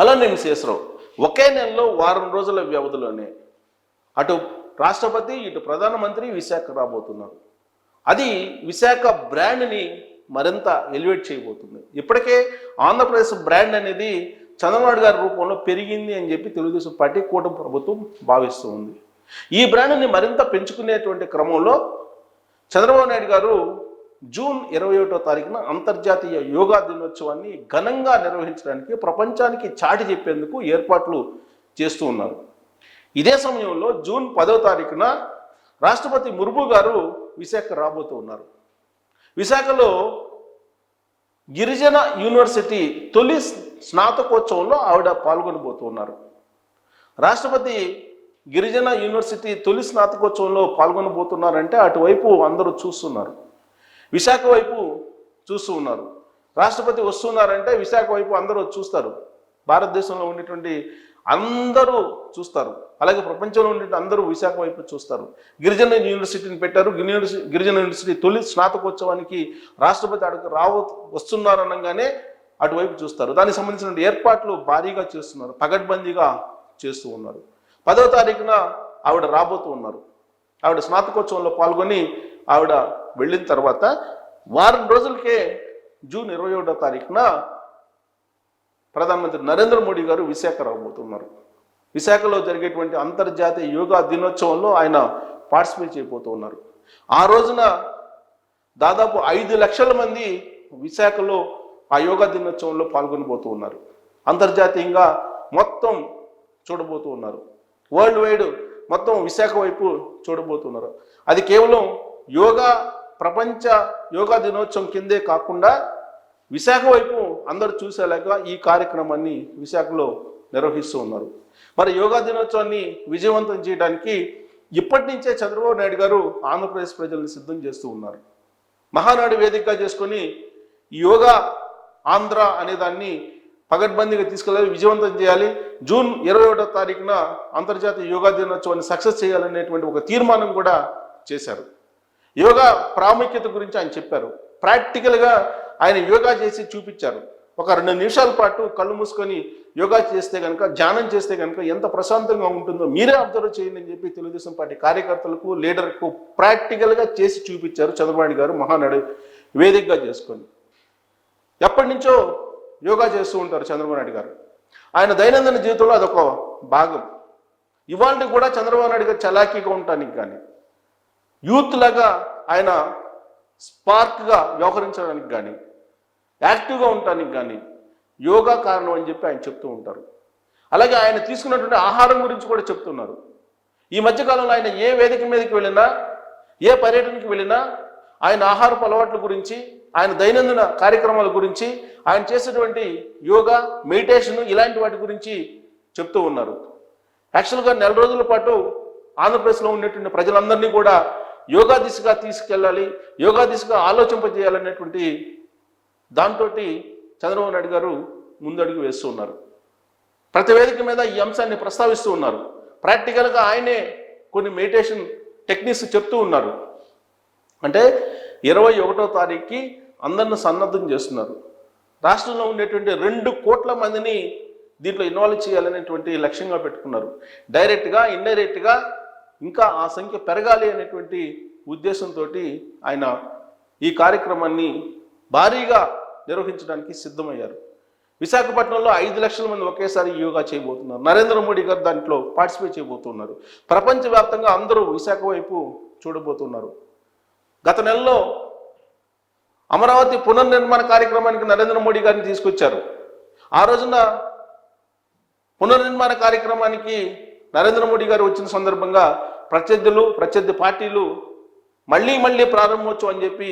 అలా నేను శేషరావు ఒకే నెలలో వారం రోజుల వ్యవధిలోనే అటు రాష్ట్రపతి ఇటు ప్రధానమంత్రి విశాఖ రాబోతున్నారు. అది విశాఖ బ్రాండ్ని మరింత ఎలివేట్ చేయబోతుంది. ఇప్పటికే ఆంధ్రప్రదేశ్ బ్రాండ్ అనేది చంద్రబాబు గారి రూపంలో పెరిగింది అని చెప్పి తెలుగుదేశం పార్టీ కూటమి ప్రభుత్వం భావిస్తూ ఉంది. ఈ బ్రాండ్ని మరింత పెంచుకునేటువంటి క్రమంలో చంద్రబాబు నాయుడు గారు జూన్ 21వ తారీఖున అంతర్జాతీయ యోగా దినోత్సవాన్ని ఘనంగా నిర్వహించడానికి ప్రపంచానికి చాటి చెప్పేందుకు ఏర్పాట్లు చేస్తూ ఉన్నారు. ఇదే సమయంలో జూన్ 10వ తారీఖున రాష్ట్రపతి ముర్ము గారు విశాఖ రాబోతూ ఉన్నారు. విశాఖలో గిరిజన యూనివర్సిటీ తొలి స్నాతకోత్సవంలో ఆవిడ పాల్గొనబోతూ ఉన్నారు. రాష్ట్రపతి గిరిజన యూనివర్సిటీ తొలి స్నాతకోత్సవంలో పాల్గొనబోతున్నారంటే అటువైపు అందరూ చూస్తున్నారు, విశాఖ వైపు చూస్తూ ఉన్నారు. రాష్ట్రపతి వస్తున్నారంటే విశాఖ వైపు అందరూ చూస్తారు. భారతదేశంలో ఉండేటువంటి అందరూ చూస్తారు, అలాగే ప్రపంచంలో ఉండే అందరూ విశాఖ వైపు చూస్తారు. గిరిజన యూనివర్సిటీని పెట్టారు. గిరిజన యూనివర్సిటీ తొలి స్నాతకోత్సవానికి రాష్ట్రపతి అక్కడికి వస్తున్నారనగానే అటువైపు చూస్తారు. దానికి సంబంధించిన ఏర్పాట్లు భారీగా చేస్తున్నారు, పగడ్బందీగా చేస్తూ ఉన్నారు. 10వ తారీఖున ఆవిడ రాబోతూ ఉన్నారు. ఆవిడ స్నాతకోత్సవంలో పాల్గొని ఆవిడ వెళ్ళిన తర్వాత వారం రోజులకే జూన్ 21వ తారీఖున ప్రధానమంత్రి నరేంద్ర మోడీ గారు విశాఖ రాబోతున్నారు. విశాఖలో జరిగేటువంటి అంతర్జాతీయ యోగా దినోత్సవంలో ఆయన పార్టిసిపేట్ చేయబోతూ ఉన్నారు. ఆ రోజున దాదాపు 5 లక్షల మంది విశాఖలో ఆ యోగా దినోత్సవంలో పాల్గొనబోతూ ఉన్నారు. అంతర్జాతీయంగా మొత్తం చూడబోతూ ఉన్నారు. వరల్డ్ వైడ్ మొత్తం విశాఖ వైపు చూడబోతున్నారు. అది కేవలం యోగా ప్రపంచ యోగా దినోత్సవం కిందే కాకుండా విశాఖ వైపు అందరూ చూసేలాగా ఈ కార్యక్రమాన్ని విశాఖలో నిర్వహిస్తూ ఉన్నారు. మరి యోగా దినోత్సవాన్ని విజయవంతం చేయడానికి ఇప్పటి నుంచే చంద్రబాబు నాయుడు గారు ఆంధ్రప్రదేశ్ ప్రజల్ని సిద్ధం చేస్తూ ఉన్నారు. మహానాడు వేదికగా చేసుకొని యోగా ఆంధ్ర అనే దాన్ని పగడ్బందీగా తీసుకెళ్ళాలి, విజయవంతం చేయాలి. జూన్ 21వ తారీఖున అంతర్జాతీయ యోగా దినోత్సవాన్ని సక్సెస్ చేయాలనేటువంటి ఒక తీర్మానం కూడా చేశారు. యోగా ప్రాముఖ్యత గురించి ఆయన చెప్పారు. ప్రాక్టికల్గా ఆయన యోగా చేసి చూపించారు. ఒక 2 నిమిషాల పాటు కళ్ళు మూసుకొని యోగా చేస్తే కనుక, ధ్యానం చేస్తే కనుక ఎంత ప్రశాంతంగా ఉంటుందో మీరే అబ్జర్వ్ చేయండి అని చెప్పి తెలుగుదేశం పార్టీ కార్యకర్తలకు, లీడర్కు ప్రాక్టికల్గా చేసి చూపించారు చంద్రబాబు గారు మహానాడు వేదికగా చేసుకొని. ఎప్పటి నుంచో యోగా చేస్తూ ఉంటారు చంద్రబాబు నాయుడు గారు. ఆయన దైనందిన జీవితంలో అదొక భాగం. ఇవాళ కూడా చంద్రబాబు నాయుడు గారు చలాకీగా ఉండటానికి కానీ, యూత్ లాగా ఆయన స్పార్క్గా వ్యవహరించడానికి కానీ, యాక్టివ్గా ఉండటానికి కానీ యోగా కారణం అని చెప్పి ఆయన చెప్తూ ఉంటారు. అలాగే ఆయన తీసుకున్నటువంటి ఆహారం గురించి కూడా చెప్తున్నారు. ఈ మధ్యకాలంలో ఆయన ఏ వేదిక మీదకి వెళ్ళినా, ఏ పర్యటనకి వెళ్ళినా ఆయన ఆహారపు అలవాట్ల గురించి, ఆయన దైనందిన కార్యక్రమాల గురించి, ఆయన చేసేటువంటి యోగా, మెడిటేషన్ ఇలాంటి వాటి గురించి చెప్తూ ఉన్నారు. యాక్చువల్గా 4 రోజుల పాటు ఆంధ్రప్రదేశ్లో ఉండేటువంటి ప్రజలందరినీ కూడా యోగా దిశగా తీసుకెళ్ళాలి, యోగా దిశగా ఆలోచింపజేయాలనేటువంటి దాంతో చంద్రబాబు నాయుడు గారు ముందడుగు వేస్తూ ఉన్నారు. ప్రతి వేదిక మీద ఈ అంశాన్ని ప్రస్తావిస్తూ ఉన్నారు. ప్రాక్టికల్గా ఆయనే కొన్ని మెడిటేషన్ టెక్నిక్స్ చెప్తూ ఉన్నారు. అంటే 21వ తారీఖుకి అందరిని సన్నద్ధం చేస్తున్నారు. రాష్ట్రంలో ఉండేటువంటి 2 కోట్ల మందిని దీంట్లో ఇన్వాల్వ్ చేయాలనేటువంటి లక్ష్యంగా పెట్టుకున్నారు. డైరెక్ట్గా, ఇండైరెక్ట్గా ఇంకా ఆ సంఖ్య పెరగాలి అనేటువంటి ఉద్దేశంతో ఆయన ఈ కార్యక్రమాన్ని భారీగా నిర్వహించడానికి సిద్ధమయ్యారు. విశాఖపట్నంలో 5 లక్షల మంది ఒకేసారి యోగా చేయబోతున్నారు. నరేంద్ర మోడీ గారు దాంట్లో పార్టిసిపేట్ చేయబోతున్నారు. ప్రపంచవ్యాప్తంగా అందరూ విశాఖ వైపు చూడబోతున్నారు. గత నెలలో అమరావతి పునర్నిర్మాణ కార్యక్రమానికి నరేంద్ర మోడీ గారిని తీసుకొచ్చారు. ఆ రోజున పునర్నిర్మాణ కార్యక్రమానికి నరేంద్ర మోడీ గారు వచ్చిన సందర్భంగా ప్రత్యర్థి పార్టీలు మళ్ళీ ప్రారంభోత్సవం అని చెప్పి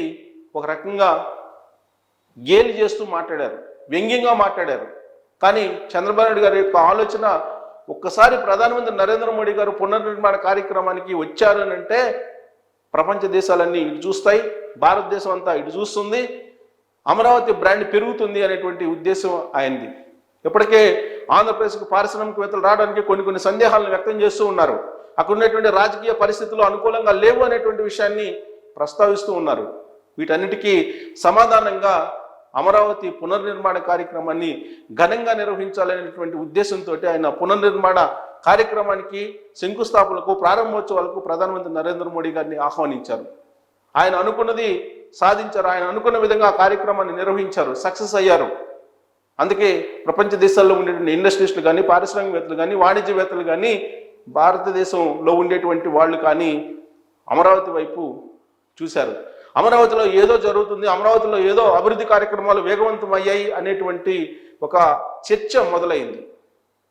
ఒక రకంగా గేలి చేస్తూ మాట్లాడారు, వ్యంగ్యంగా మాట్లాడారు. కానీ చంద్రబాబు నాయుడు గారి యొక్క ఆలోచన, ఒక్కసారి ప్రధానమంత్రి నరేంద్ర మోడీ గారు పునర్నిర్మాణ కార్యక్రమానికి వచ్చారు అని అంటే ప్రపంచ దేశాలన్నీ ఇటు చూస్తాయి, భారతదేశం అంతా ఇటు చూస్తుంది, అమరావతి బ్రాండ్ పెరుగుతుంది అనేటువంటి ఉద్దేశం ఆయనది. ఇప్పటికే ఆంధ్రప్రదేశ్కు పారిశ్రామికవేత్తలు రావడానికి కొన్ని సందేహాలను వ్యక్తం చేస్తూ ఉన్నారు. అక్కడ ఉన్నటువంటి రాజకీయ పరిస్థితులు అనుకూలంగా లేవు అనేటువంటి విషయాన్ని ప్రస్తావిస్తూ ఉన్నారు. వీటన్నిటికీ సమాధానంగా అమరావతి పునర్నిర్మాణ కార్యక్రమాన్ని ఘనంగా నిర్వహించాలనేటువంటి ఉద్దేశంతో ఆయన పునర్నిర్మాణ కార్యక్రమానికి శంకుస్థాపనకు ప్రారంభోత్సవాలకు ప్రధానమంత్రి నరేంద్ర మోడీ గారిని ఆహ్వానించారు. ఆయన అనుకున్నది సాధించారు. ఆయన అనుకున్న విధంగా ఆ కార్యక్రమాన్ని నిర్వహించారు, సక్సెస్ అయ్యారు. అందుకే ప్రపంచ దేశాల్లో ఉండేటువంటి ఇండస్ట్రీస్టులు కానీ, పారిశ్రామికవేత్తలు కానీ, వాణిజ్యవేత్తలు కానీ, భారతదేశంలో ఉండేటువంటి వాళ్ళు కానీ అమరావతి వైపు చూశారు. అమరావతిలో ఏదో జరుగుతుంది, అమరావతిలో ఏదో అభివృద్ధి కార్యక్రమాలు వేగవంతం అయ్యాయి అనేటువంటి ఒక చర్చ మొదలైంది.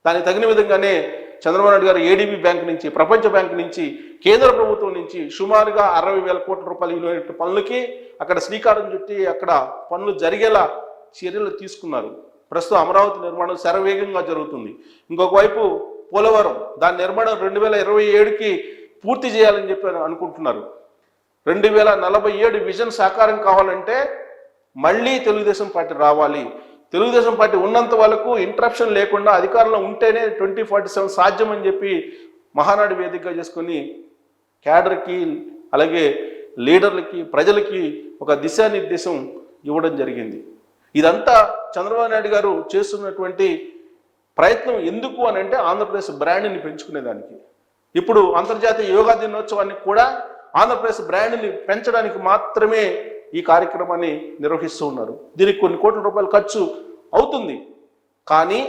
దానికి తగిన విధంగానే చంద్రబాబు నాయుడు గారు ఏడీబీ బ్యాంక్ నుంచి, ప్రపంచ బ్యాంక్ నుంచి, కేంద్ర ప్రభుత్వం నుంచి సుమారుగా 60,000 కోట్ల రూపాయలు విలువైన పనులకి అక్కడ శ్రీకారం చుట్టి అక్కడ పనులు జరిగేలా చర్యలు తీసుకున్నారు. ప్రస్తుతం అమరావతి నిర్మాణం శరవేగంగా జరుగుతుంది. ఇంకొక వైపు పోలవరం, దాని నిర్మాణం 2027కి పూర్తి చేయాలని చెప్పి అనుకుంటున్నారు. 2047 విజన్ సాకారం కావాలంటే మళ్ళీ తెలుగుదేశం పార్టీ రావాలి. తెలుగుదేశం పార్టీ ఉన్నంత వరకు ఇంటరప్షన్ లేకుండా అధికారంలో ఉంటేనే 2047 సాధ్యం అని చెప్పి మహానాడు వేదికగా చేసుకొని క్యాడర్కి, అలాగే లీడర్లకి, ప్రజలకి ఒక దిశానిర్దేశం ఇవ్వడం జరిగింది. ఇదంతా చంద్రబాబు నాయుడు గారు చేస్తున్నటువంటి ప్రయత్నం ఎందుకు అని అంటే ఆంధ్రప్రదేశ్ బ్రాండ్ని పెంచుకునేదానికి. ఇప్పుడు అంతర్జాతీయ యోగా దినోత్సవాన్ని కూడా ఆంధ్రప్రదేశ్ బ్రాండ్ని పెంచడానికి మాత్రమే ఈ కార్యక్రమాన్ని నిర్వహిస్తూ ఉన్నారు. దీనికి కొన్ని కోట్ల రూపాయలు ఖర్చు అవుతుంది, కానీ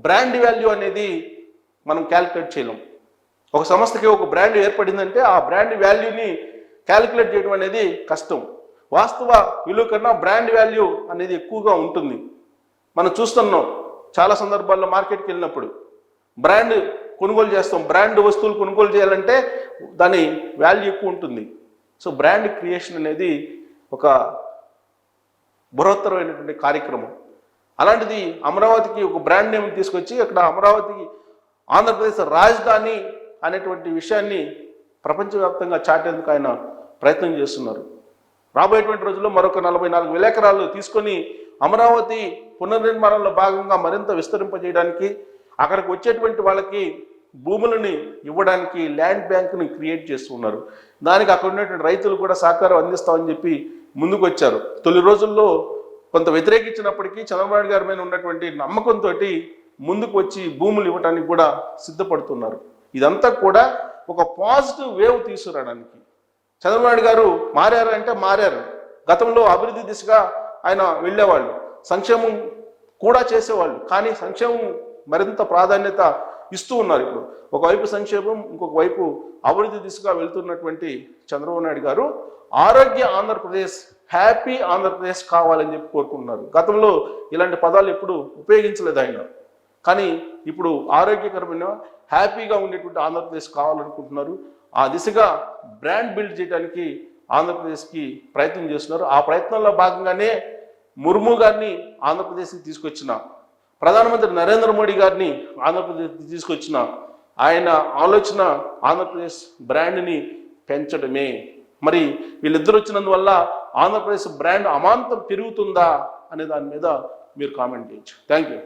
బ్రాండ్ వాల్యూ అనేది మనం క్యాలిక్యులేట్ చేయలేం. ఒక సంస్థకి ఒక బ్రాండ్ ఏర్పడిందంటే ఆ బ్రాండ్ వాల్యూని క్యాలిక్యులేట్ చేయడం అనేది కష్టం. వాస్తవ విలువ కన్నా బ్రాండ్ వాల్యూ అనేది ఎక్కువగా ఉంటుంది. మనం చూస్తున్నాం చాలా సందర్భాల్లో మార్కెట్కి వెళ్ళినప్పుడు బ్రాండ్ కొనుగోలు చేస్తాం. బ్రాండ్ వస్తువులు కొనుగోలు చేయాలంటే దాని వాల్యూ ఎక్కువ ఉంటుంది. సో బ్రాండ్ క్రియేషన్ అనేది ఒక బృహత్తరమైనటువంటి కార్యక్రమం. అలాంటిది అమరావతికి ఒక బ్రాండ్ నేమ్ తీసుకొచ్చి అక్కడ అమరావతికి ఆంధ్రప్రదేశ్ రాజధాని అనేటువంటి విషయాన్ని ప్రపంచవ్యాప్తంగా చాటేందుకు ఆయన ప్రయత్నం చేస్తున్నారు. రాబోయేటువంటి రోజుల్లో మరొక 44,000 ఎకరాలు తీసుకొని అమరావతి పునర్నిర్మాణంలో భాగంగా మరింత విస్తరింపజేయడానికి, అక్కడికి వచ్చేటువంటి వాళ్ళకి భూములని ఇవ్వడానికి ల్యాండ్ బ్యాంక్ని క్రియేట్ చేస్తున్నారు. దానికి అక్కడ ఉన్నటువంటి రైతులు కూడా సహకారం అందిస్తామని చెప్పి ముందుకు వచ్చారు. తొలి రోజుల్లో కొంత వ్యతిరేకించినప్పటికీ చంద్రబాబు నాయుడు గారి మీద ఉన్నటువంటి నమ్మకంతో ముందుకు వచ్చి భూములు ఇవ్వడానికి కూడా సిద్ధపడుతున్నారు. ఇదంతా కూడా ఒక పాజిటివ్ వేవ్ తీసుకురావడానికి. చంద్రబాబు నాయుడు గారు మారారంటే మారారు. గతంలో అభివృద్ధి దిశగా ఆయన వెళ్ళేవాళ్ళు, సంక్షేమం కూడా చేసేవాళ్ళు, కానీ సంక్షేమం మరింత ప్రాధాన్యత ఇస్తూ ఉన్నారు. ఇప్పుడు ఒకవైపు సంక్షేమం, ఇంకొక వైపు అభివృద్ధి దిశగా వెళ్తున్నటువంటి చంద్రబాబు నాయుడు గారు ఆరోగ్య ఆంధ్రప్రదేశ్, హ్యాపీ ఆంధ్రప్రదేశ్ కావాలని చెప్పి కోరుకుంటున్నారు. గతంలో ఇలాంటి పదాలు ఎప్పుడు ఉపయోగించలేదు ఆయన, కానీ ఇప్పుడు ఆరోగ్యకరమైన హ్యాపీగా ఉండేటువంటి ఆంధ్రప్రదేశ్ కావాలనుకుంటున్నారు. ఆ దిశగా బ్రాండ్ బిల్డ్ చేయడానికి ఆంధ్రప్రదేశ్కి ప్రయత్నం చేస్తున్నారు. ఆ ప్రయత్నంలో భాగంగానే ముర్ము గారిని ఆంధ్రప్రదేశ్కి తీసుకొచ్చిన, ప్రధానమంత్రి నరేంద్ర మోడీ గారిని ఆంధ్రప్రదేశ్కి తీసుకొచ్చిన ఆయన ఆలోచన ఆంధ్రప్రదేశ్ బ్రాండ్ని పెంచడమే. మరి వీళ్ళిద్దరు వచ్చినందువల్ల ఆంధ్రప్రదేశ్ బ్రాండ్ అమాంతం పెరుగుతుందా అనే దాని మీద మీరు కామెంట్ చేయొచ్చు. Thank you.